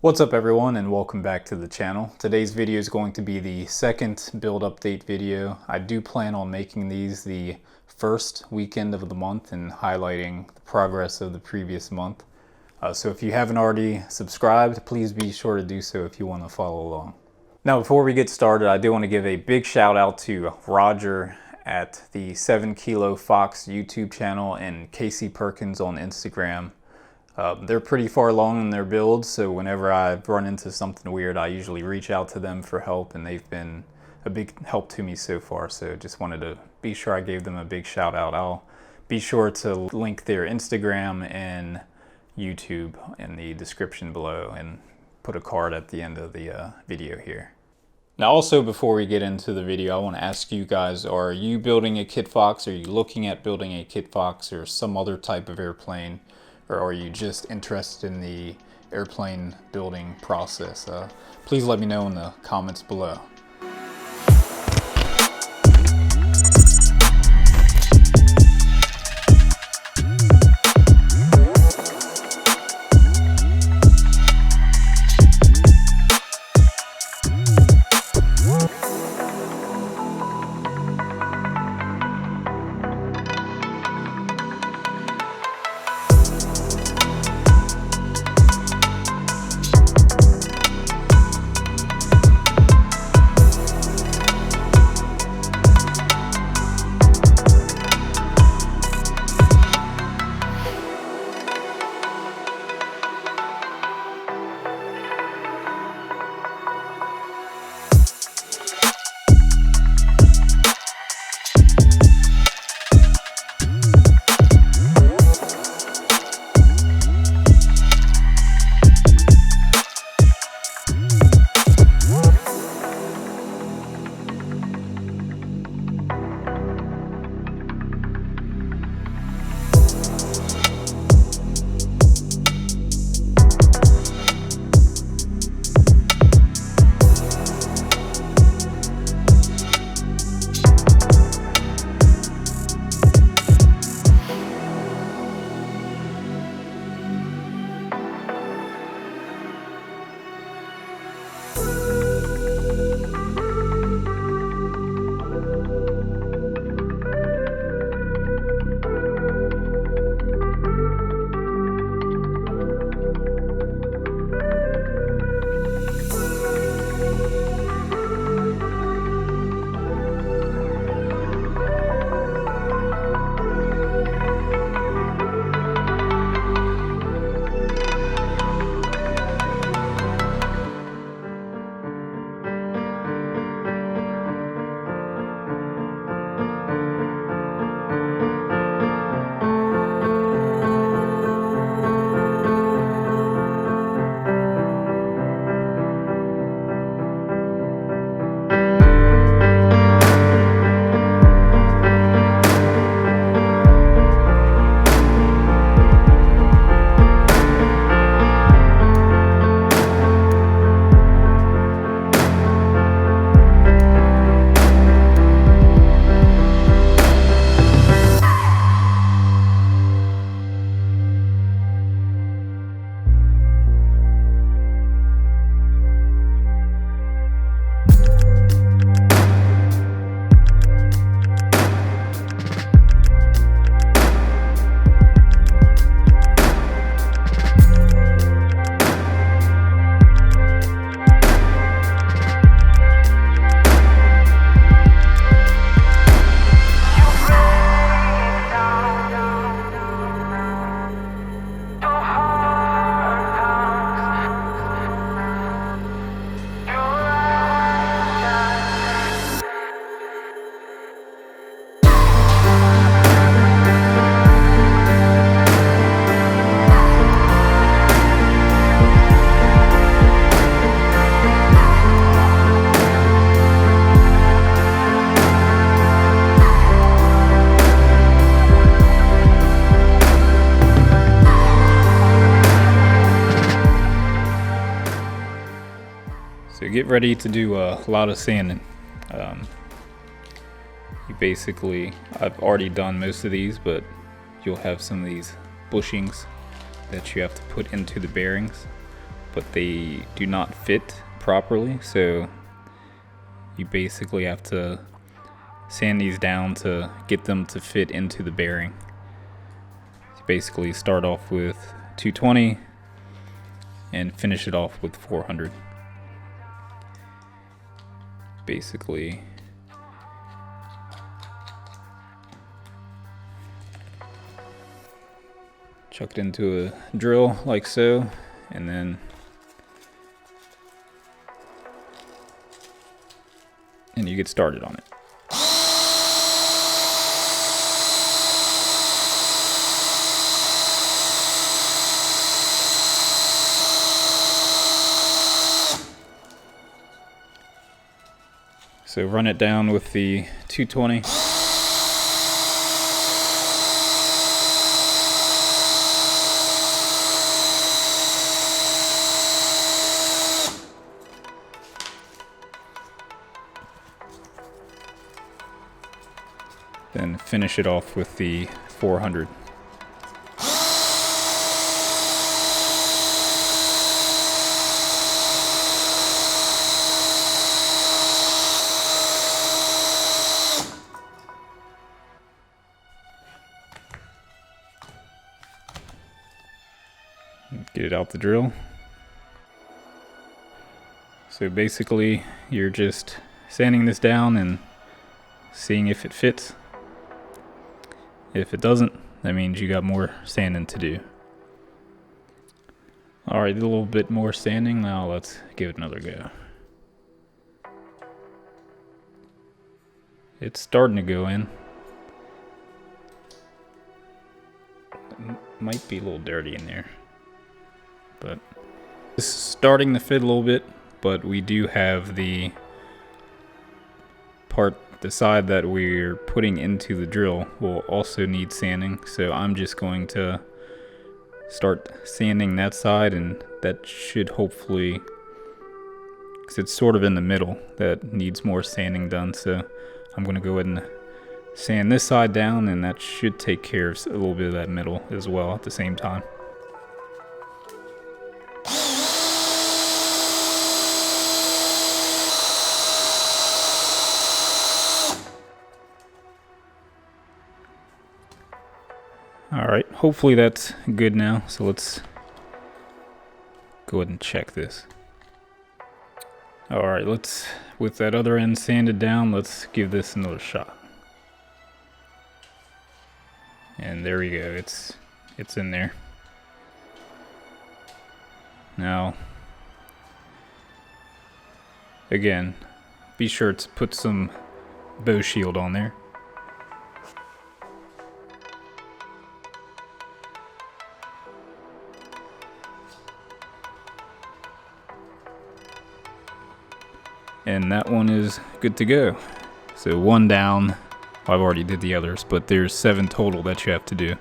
What's up everyone, and welcome back to the channel. Today's video is going to be the second build update video. I do plan on making these the first weekend of the month and highlighting the progress of the previous month. So if you haven't already subscribed, please be sure to do so if you want to follow along. Now before we get started, I do want to give a big shout out to Roger at the 7 Kilo Fox YouTube channel and Casey Perkins on Instagram. They're pretty far along in their builds, so whenever I run into something weird, I usually reach out to them for help, and they've been a big help to me so far. So just wanted to be sure I gave them a big shout out. I'll be sure to link their Instagram and YouTube in the description below and put a card at the end of the video here. Now also, before we get into the video, I want to ask you guys, are you building a Kitfox? Are you looking at building a Kitfox or some other type of airplane? Or are you just interested in the airplane building process? Please let me know in the comments below. So get ready to do a lot of sanding. I've already done most of these, but you'll have some of these bushings that you have to put into the bearings. but they do not fit properly, so you basically have to sand these down to get them to fit into the bearing. So basically start off with 220 and finish it off with 400. Basically chuck it into a drill like so, and then you get started on it. So run it down with the 220. Then finish it off with the 400. Get it out the drill. So basically you're just sanding this down and seeing if it fits. If it doesn't, that means you got more sanding to do. Alright, a little bit more sanding. Now let's give it another go. It's starting to go in. It might be a little dirty in there, but it's starting to fit a little bit. But we do have the part, the side that we're putting into the drill will also need sanding, so I'm just going to start sanding that side, and that should hopefully, because it's sort of in the middle that needs more sanding done, so I'm going to go ahead and sand this side down, and that should take care of a little bit of that middle as well at the same time. Alright, hopefully that's good now, so let's go ahead and check this. Alright, with that other end sanded down, let's give this another shot. And there we go, it's in there. Now, again, be sure to put some bow shield on there. And that one is good to go. So one down. Well, I've already did the others, but there's 7 total that you have to do.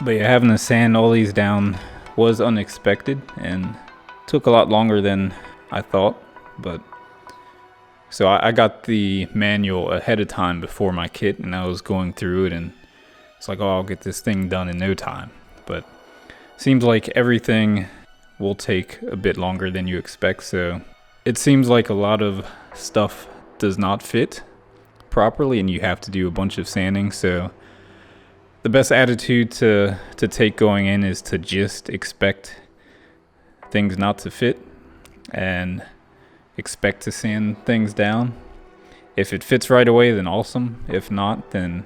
But yeah, having to sand all these down was unexpected and took a lot longer than I thought. But so I got the manual ahead of time before my kit, and I was going through it, and it's like, oh, I'll get this thing done in no time. But seems like everything will take a bit longer than you expect, so it seems like a lot of stuff does not fit properly and you have to do a bunch of sanding. So the best attitude to take going in is to just expect things not to fit and expect to sand things down. If it fits right away, then awesome. If not, then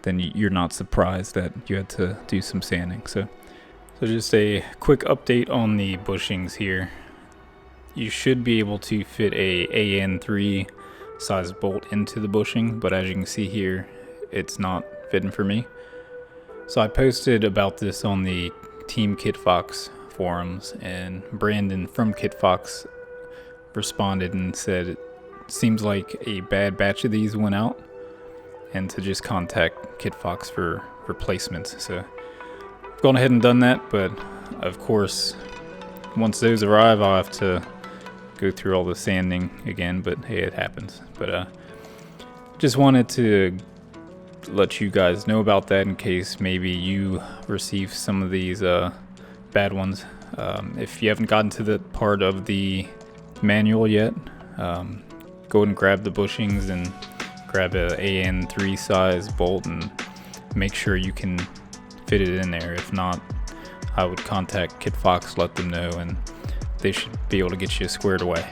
you're not surprised that you had to do some sanding. So just a quick update on the bushings here. You should be able to fit a AN3 size bolt into the bushing, but as you can see here, it's not fitting for me. So I posted about this on the Team Kitfox forums, and Brandon from Kitfox responded and said it seems like a bad batch of these went out and to just contact Kitfox for replacements. So I've gone ahead and done that, but of course once those arrive I'll have to go through all the sanding again, but hey, it happens. But just wanted to let you guys know about that in case maybe you receive some of these bad ones. If you haven't gotten to the part of the manual yet, go ahead and grab the bushings and grab a AN3 size bolt and make sure you can fit it in there. If not, I would contact Kitfox, let them know, and they should be able to get you squared away.